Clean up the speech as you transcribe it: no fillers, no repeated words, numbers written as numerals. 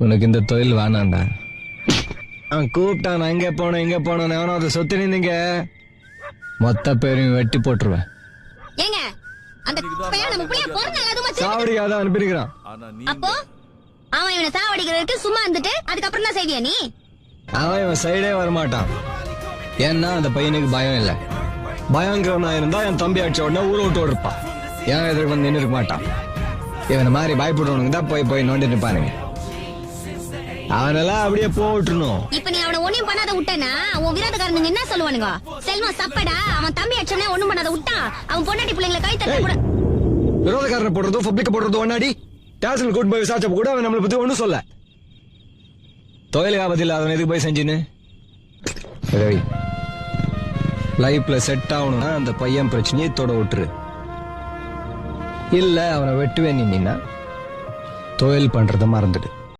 உனக்கு இந்த தொழில் வேணாண்டா. அவன் கூப்பிட்டான், நான் எங்க போனேன் இங்க போனேன், எவனோ அதை சொத்து நின்றீங்க மொத்த பேரையும் வெட்டி போட்டுருவேன். ஏங்க அந்த பையன் நம்ம புள்ளைய பொறுத்து அதுமா சாவடிக்காத அனுப்பிடுறான். அப்போ அவன் இவனை சாவடிக்கிறதுக்கு சும்மா இருந்துட்டு அதுக்கப்புறம் தான் செய்வியா நீ? அவன் இவன் சைடே வரமாட்டான். ஏன்னா அந்த பையனுக்கு பயம் இல்லை. பயங்கரனா இருந்தா என் தம்பி அடிச்ச உடனே ஊரை விட்டு ஓடிருப்பான். ஏன் எதிர்க்கு வந்து நின்று இருக்க மாட்டான். இவனை மாதிரி பயப்படுறவனுக்கு தான் போய் போய் நோண்டி நிற்பானுங்க. அவனெல்லாம் அப்படியே போட்டுணும். இப்ப நீ அவனை ஒண்ணும் பண்ணாத விட்டனா உன் விரோதக்காரனுங்க என்ன சொல்லுவானுங்க? செல்வம் சப்படா, அவன் தம்பி அடிச்சவனே ஒண்ணும் பண்ணாத விட்டான், அவன் பொண்டாட்டி பிள்ளைங்களை கை தட்ட கூட. விரோதக்காரனை போடுறதோ பப்ளிக்க போடுறதோ ஒன்னாடி டேஷன் கூட்டு போய் விசாரிச்சப்ப கூட அவன் நம்மளை பத்தி ஒண்ணும் சொல்ல. தொழில் ஆபத்து இல்லாதவன் எதுக்கு போய் செஞ்சுன்னு ரவி லைஃப்ல செட் ஆகணும்னா அந்த பையன் பிரச்சனையை தொட விட்டுரு. இல்ல அவனை வெட்டுவே நின்னா தொழில் பண்றத மறந்துடு.